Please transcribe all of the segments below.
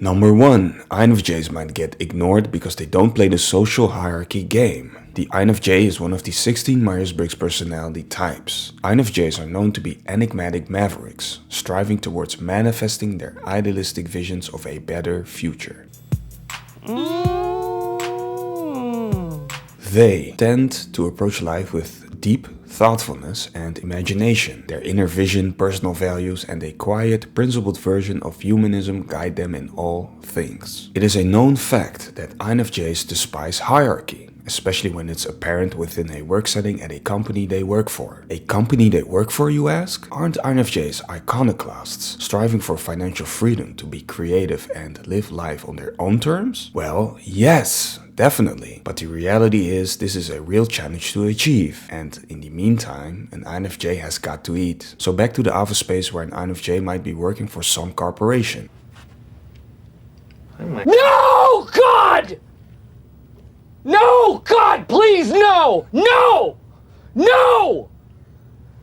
Number 1. INFJs might get ignored because they don't play the social hierarchy game. The INFJ is one of the 16 Myers-Briggs personality types. INFJs are known to be enigmatic mavericks, striving towards manifesting their idealistic visions of a better future. They tend to approach life with deep thoughtfulness and imagination. Their inner vision, personal values, and a quiet, principled version of humanism guide them in all things. It is a known fact that INFJs despise hierarchy, especially when it's apparent within a work setting at a company they work for. A company they work for, you ask? Aren't INFJs iconoclasts, striving for financial freedom to be creative and live life on their own terms? Well, yes, definitely. But the reality is this is a real challenge to achieve. And in the meantime, an INFJ has got to eat. So back to the office space where an INFJ might be working for some corporation. No, God! No, God, please, no! No! No!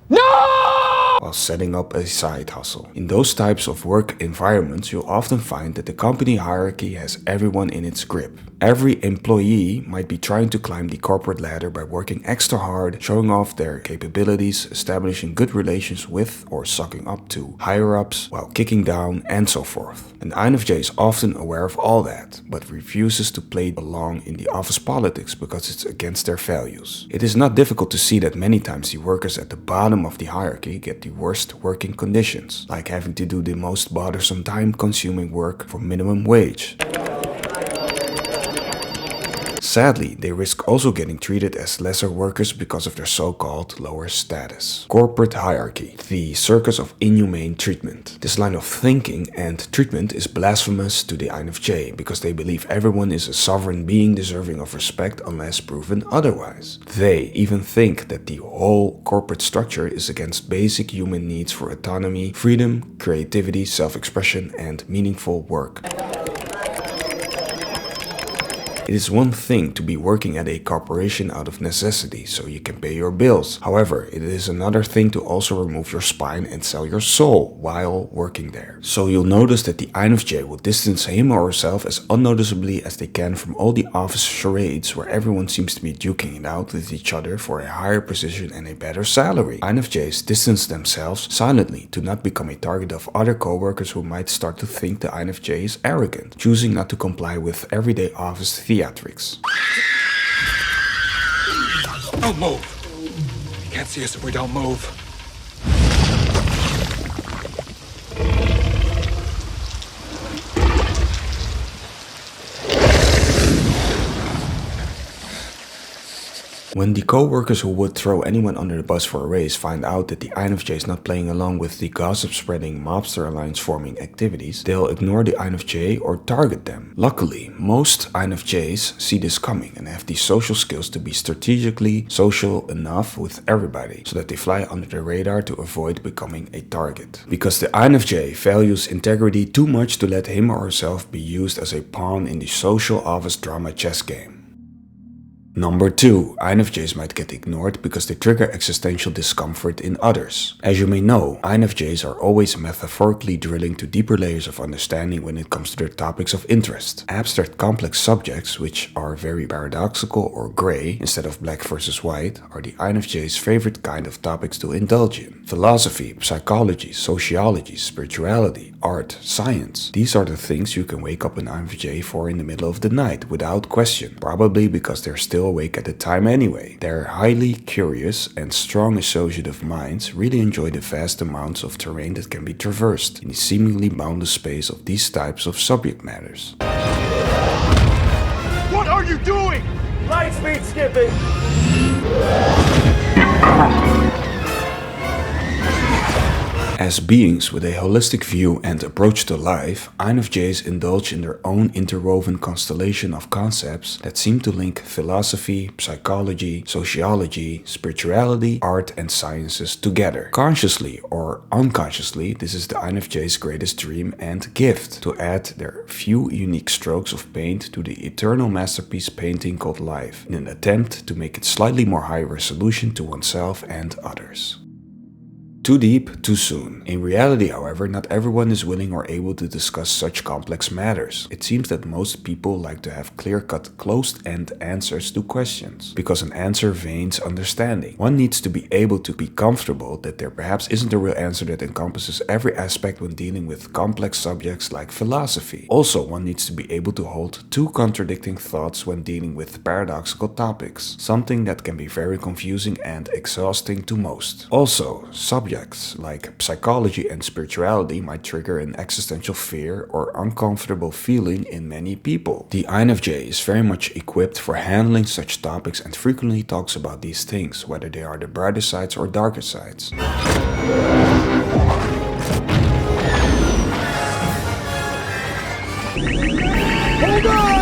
No! While setting up a side hustle. In those types of work environments, you'll often find that the company hierarchy has everyone in its grip. Every employee might be trying to climb the corporate ladder by working extra hard, showing off their capabilities, establishing good relations with or sucking up to higher-ups, while kicking down, and so forth. An INFJ is often aware of all that, but refuses to play along in the office politics because it's against their values. It is not difficult to see that many times the workers at the bottom of the hierarchy get the worst working conditions, like having to do the most bothersome time-consuming work for minimum wage. Sadly, they risk also getting treated as lesser workers because of their so-called lower status. Corporate hierarchy, the circus of inhumane treatment. This line of thinking and treatment is blasphemous to the INFJ because they believe everyone is a sovereign being deserving of respect unless proven otherwise. They even think that the whole corporate structure is against basic human needs for autonomy, freedom, creativity, self-expression, and meaningful work. It is one thing to be working at a corporation out of necessity so you can pay your bills. However, it is another thing to also remove your spine and sell your soul while working there. So you'll notice that the INFJ will distance him or herself as unnoticeably as they can from all the office charades where everyone seems to be duking it out with each other for a higher position and a better salary. INFJs distance themselves silently to not become a target of other co-workers who might start to think the INFJ is arrogant, choosing not to comply with everyday office theatrics. Don't move. You can't see us if we don't move. When the co-workers who would throw anyone under the bus for a raise find out that the INFJ is not playing along with the gossip-spreading, mobster alliance-forming activities, they'll ignore the INFJ or target them. Luckily, most INFJs see this coming and have the social skills to be strategically social enough with everybody, so that they fly under the radar to avoid becoming a target. Because the INFJ values integrity too much to let him or herself be used as a pawn in the social office drama chess game. Number 2. INFJs might get ignored because they trigger existential discomfort in others. As you may know, INFJs are always metaphorically drilling to deeper layers of understanding when it comes to their topics of interest. Abstract complex subjects, which are very paradoxical or gray instead of black versus white, are the INFJ's favorite kind of topics to indulge in. Philosophy, psychology, sociology, spirituality, art, science. These are the things you can wake up an INFJ for in the middle of the night without question, probably because they're still awake at the time anyway. Their highly curious and strong associative minds really enjoy the vast amounts of terrain that can be traversed in the seemingly boundless space of these types of subject matters. What are you doing? Light speed skipping! As beings with a holistic view and approach to life, INFJs indulge in their own interwoven constellation of concepts that seem to link philosophy, psychology, sociology, spirituality, art, and sciences together. Consciously or unconsciously, this is the INFJ's greatest dream and gift, to add their few unique strokes of paint to the eternal masterpiece painting called life, in an attempt to make it slightly more high resolution to oneself and others. Too deep, too soon. In reality, however, not everyone is willing or able to discuss such complex matters. It seems that most people like to have clear-cut, closed-end answers to questions, because an answer veins understanding. One needs to be able to be comfortable that there perhaps isn't a real answer that encompasses every aspect when dealing with complex subjects like philosophy. Also, one needs to be able to hold two contradicting thoughts when dealing with paradoxical topics, something that can be very confusing and exhausting to most. Also, subjects like psychology and spirituality might trigger an existential fear or uncomfortable feeling in many people. The INFJ is very much equipped for handling such topics and frequently talks about these things, whether they are the brighter sides or darker sides. Hold on!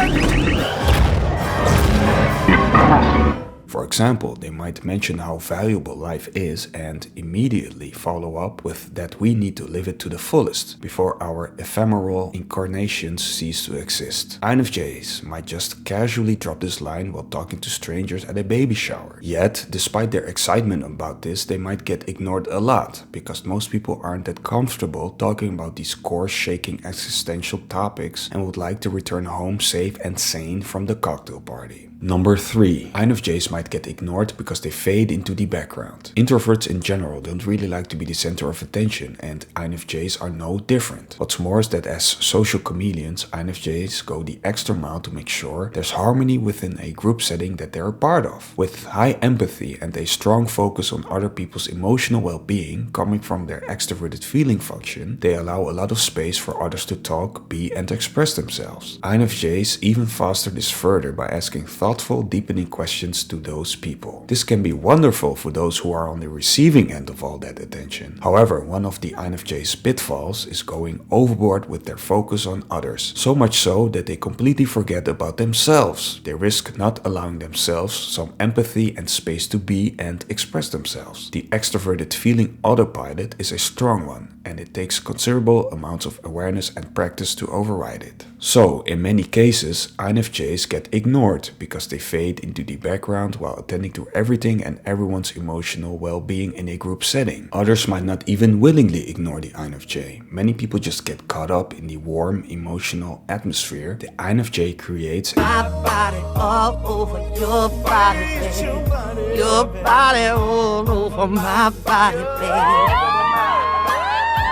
For example, they might mention how valuable life is and immediately follow up with that we need to live it to the fullest before our ephemeral incarnations cease to exist. INFJs might just casually drop this line while talking to strangers at a baby shower. Yet, despite their excitement about this, they might get ignored a lot because most people aren't that comfortable talking about these course-shaking existential topics and would like to return home safe and sane from the cocktail party. Number 3. INFJs might get ignored because they fade into the background. Introverts in general don't really like to be the center of attention, and INFJs are no different. What's more is that as social chameleons, INFJs go the extra mile to make sure there's harmony within a group setting that they're a part of. With high empathy and a strong focus on other people's emotional well-being coming from their extroverted feeling function, they allow a lot of space for others to talk, be, and express themselves. INFJs even foster this further by asking thoughtful, deepening questions to those people. This can be wonderful for those who are on the receiving end of all that attention. However, one of the INFJ's pitfalls is going overboard with their focus on others, so much so that they completely forget about themselves. They risk not allowing themselves some empathy and space to be and express themselves. The extroverted feeling autopilot is a strong one, and it takes considerable amounts of awareness and practice to override it. So, in many cases, INFJs get ignored because they fade into the background while attending to everything and everyone's emotional well-being in a group setting. Others might not even willingly ignore the INFJ. Many people just get caught up in the warm, emotional atmosphere the INFJ creates. My body all over your body, baby. Your body all over my body, baby.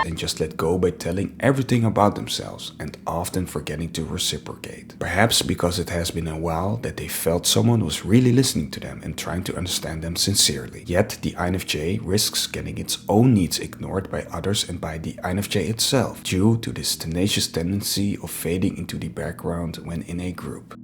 And just let go by telling everything about themselves and often forgetting to reciprocate. Perhaps because it has been a while that they felt someone was really listening to them and trying to understand them sincerely. Yet the INFJ risks getting its own needs ignored by others and by the INFJ itself due to this tenacious tendency of fading into the background when in a group.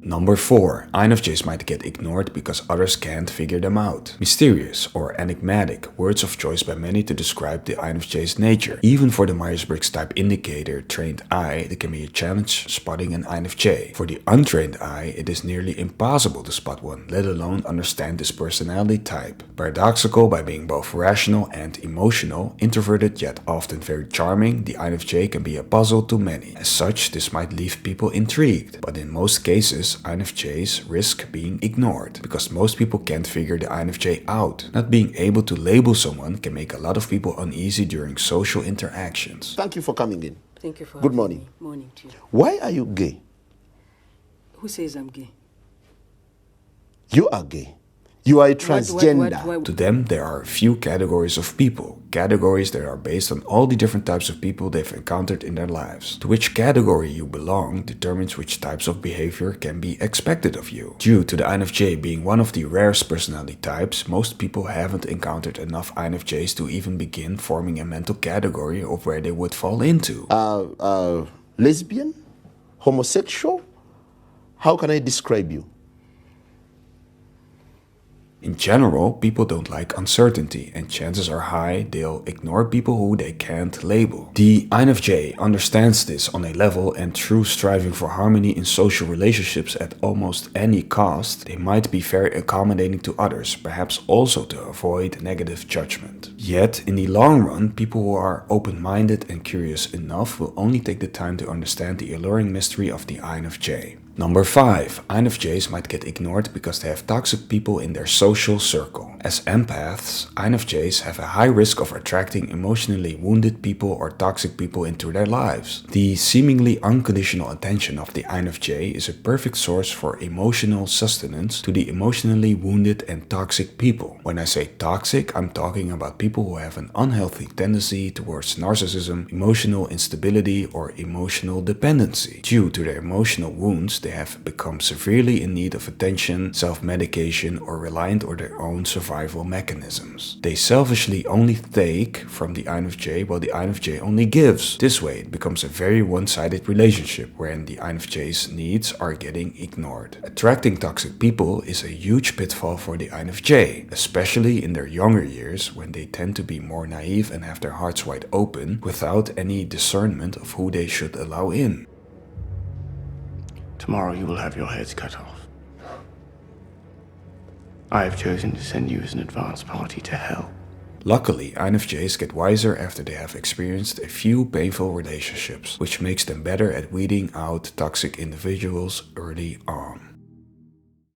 Number 4. INFJs might get ignored because others can't figure them out. Mysterious or enigmatic, words of choice by many to describe the INFJ's nature. Even for the Myers-Briggs type indicator trained eye, it can be a challenge spotting an INFJ. For the untrained eye, it is nearly impossible to spot one, let alone understand this personality type. Paradoxical by being both rational and emotional, introverted yet often very charming, the INFJ can be a puzzle to many. As such, this might leave people intrigued, but in most cases, INFJs risk being ignored because most people can't figure the INFJ out. Not being able to label someone can make a lot of people uneasy during social interactions. Thank you for coming in. Thank you for Good having morning. me. Morning to you. Why are you gay? Who says I'm gay? You are gay. You are a transgender. Why- To them, there are a few categories of people. Categories that are based on all the different types of people they've encountered in their lives. To which category you belong determines which types of behavior can be expected of you. Due to the INFJ being one of the rarest personality types, most people haven't encountered enough INFJs to even begin forming a mental category of where they would fall into. Lesbian? Homosexual? How can I describe you? In general, people don't like uncertainty, and chances are high they'll ignore people who they can't label. The INFJ understands this on a level, and through striving for harmony in social relationships at almost any cost, they might be very accommodating to others, perhaps also to avoid negative judgment. Yet, in the long run, people who are open-minded and curious enough will only take the time to understand the alluring mystery of the INFJ. Number 5. INFJs might get ignored because they have toxic people in their social circle. As empaths, INFJs have a high risk of attracting emotionally wounded people or toxic people into their lives. The seemingly unconditional attention of the INFJ is a perfect source for emotional sustenance to the emotionally wounded and toxic people. When I say toxic, I'm talking about people who have an unhealthy tendency towards narcissism, emotional instability, or emotional dependency. Due to their emotional wounds, they have become severely in need of attention, self-medication, or reliant on their own survival mechanisms. They selfishly only take from the INFJ while the INFJ only gives. This way, it becomes a very one-sided relationship wherein the INFJ's needs are getting ignored. Attracting toxic people is a huge pitfall for the INFJ, especially in their younger years when they tend to be more naive and have their hearts wide open without any discernment of who they should allow in. Tomorrow you will have your heads cut off. I have chosen to send you as an advance party to hell. Luckily, INFJs get wiser after they have experienced a few painful relationships, which makes them better at weeding out toxic individuals early on.